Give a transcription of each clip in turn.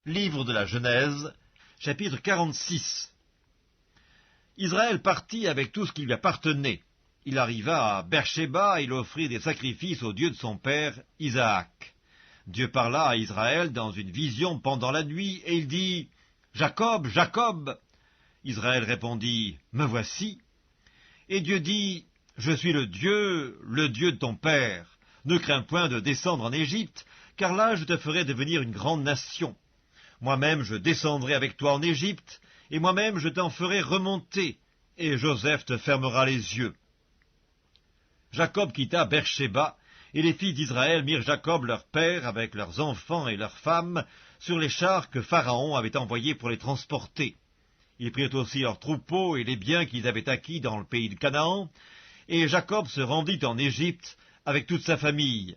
Livre de la Genèse, chapitre 46. Israël partit avec tout ce qui lui appartenait. Il arriva à Beer-Shéba et il offrit des sacrifices au Dieu de son père, Isaac. Dieu parla à Israël dans une vision pendant la nuit, et il dit « Jacob, Jacob !» Israël répondit « Me voici !» Et Dieu dit « Je suis le Dieu de ton père. Ne crains point de descendre en Égypte, car là je te ferai devenir une grande nation. Moi-même je descendrai avec toi en Égypte, et moi-même je t'en ferai remonter, et Joseph te fermera les yeux. » Jacob quitta Beer-Shéba, et les filles d'Israël mirent Jacob leur père avec leurs enfants et leurs femmes sur les chars que Pharaon avait envoyés pour les transporter. Ils prirent aussi leurs troupeaux et les biens qu'ils avaient acquis dans le pays de Canaan, et Jacob se rendit en Égypte avec toute sa famille.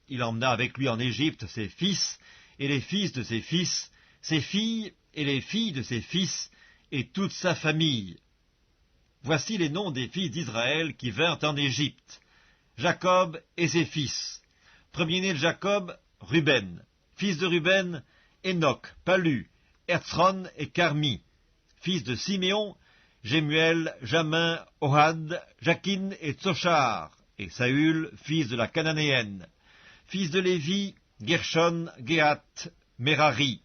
Il emmena avec lui en Égypte ses fils et les fils de ses fils, ses filles et les filles de ses fils, et toute sa famille. Voici les noms des fils d'Israël qui vinrent en Égypte. Jacob et ses fils. Premier-né de Jacob, Ruben. Fils de Ruben, Enoch, Palu, Herzron et Carmi. Fils de Siméon, Jemuel, Jamin, Ohad, Jakin et Tsochar. Et Saül, fils de la Cananéenne. Fils de Lévi, Gershon, Géhat, Merari.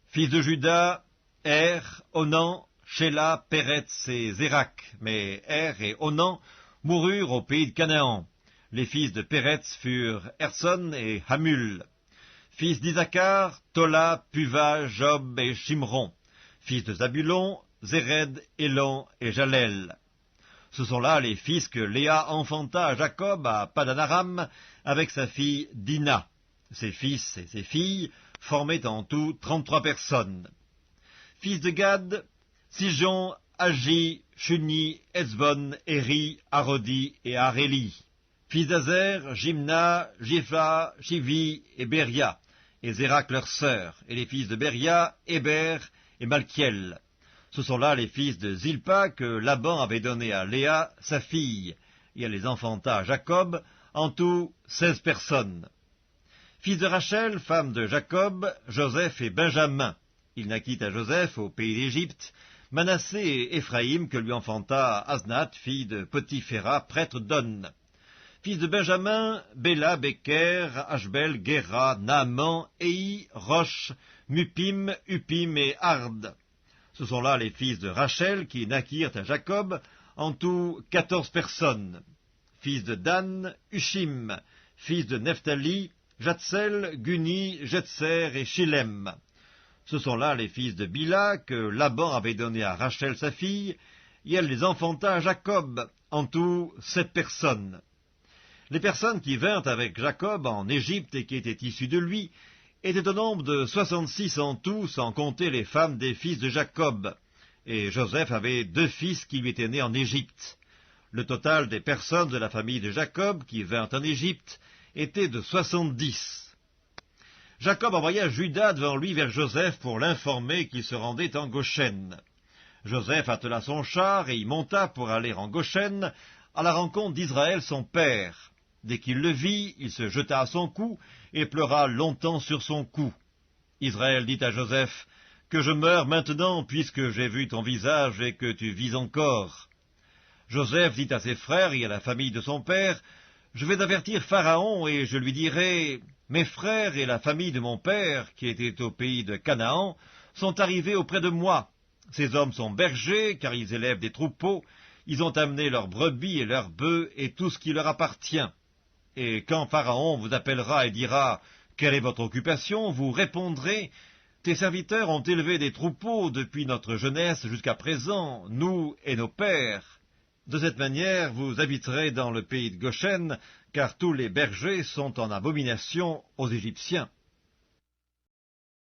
Fils de Juda, Er, Onan, Shéla, Péretz et Zérak. Mais Er et Onan moururent au pays de Canaan. Les fils de Péretz furent Erson et Hamul. Fils d'Isaacar, Tola, Puva, Job et Shimron. Fils de Zabulon, Zéred, Élan et Jalel. Ce sont là les fils que Léa enfanta à Jacob à Padan-Aram avec sa fille Dina. Ses fils et ses filles formaient en tout 33 personnes. Fils de Gad, Sijon, Agi, Shuni, Ezbon, Eri, Arodi et Aréli. Fils d'Azer, Jimna, Jipha, Chivi et Beria, et Zérak leur sœur, et les fils de Beria, Héber et Malkiel. Ce sont là les fils de Zilpa que Laban avait donnés à Léa, sa fille, et elle les enfanta à Jacob, en tout 16 personnes. Fils de Rachel, femme de Jacob, Joseph et Benjamin. Il naquit à Joseph, au pays d'Égypte, Manassé et Éphraïm, que lui enfanta Asnath, fille de Potiphéra, prêtre d'On. Fils de Benjamin, Béla, Beker, Ashbel, Géra, Naaman, Ei, Roche, Mupim, Upim et Ard. Ce sont là les fils de Rachel qui naquirent à Jacob, en tout 14 personnes. Fils de Dan, Ushim. Fils de Nephtali, Jatsel, Guni, Jetser et Shilem. Ce sont là les fils de Bila que Laban avait donnés à Rachel sa fille, et elle les enfanta à Jacob, en tout 7 personnes. Les personnes qui vinrent avec Jacob en Égypte et qui étaient issues de lui étaient au nombre de 66 en tout, sans compter les femmes des fils de Jacob. Et Joseph avait 2 fils qui lui étaient nés en Égypte. Le total des personnes de la famille de Jacob qui vinrent en Égypte était de 70. Jacob envoya Juda devant lui vers Joseph pour l'informer qu'il se rendait en Goshen. Joseph attela son char et y monta pour aller en Goshen à la rencontre d'Israël son père. Dès qu'il le vit, il se jeta à son cou et pleura longtemps sur son cou. Israël dit à Joseph, « Que je meure maintenant, puisque j'ai vu ton visage et que tu vis encore. » Joseph dit à ses frères et à la famille de son père, « Je vais avertir Pharaon et je lui dirai, « Mes frères et la famille de mon père, qui étaient au pays de Canaan, sont arrivés auprès de moi. Ces hommes sont bergers, car ils élèvent des troupeaux. Ils ont amené leurs brebis et leurs bœufs et tout ce qui leur appartient. Et quand Pharaon vous appellera et dira, « Quelle est votre occupation ?» vous répondrez, « Tes serviteurs ont élevé des troupeaux depuis notre jeunesse jusqu'à présent, nous et nos pères. » De cette manière, vous habiterez dans le pays de Goshen, car tous les bergers sont en abomination aux Égyptiens.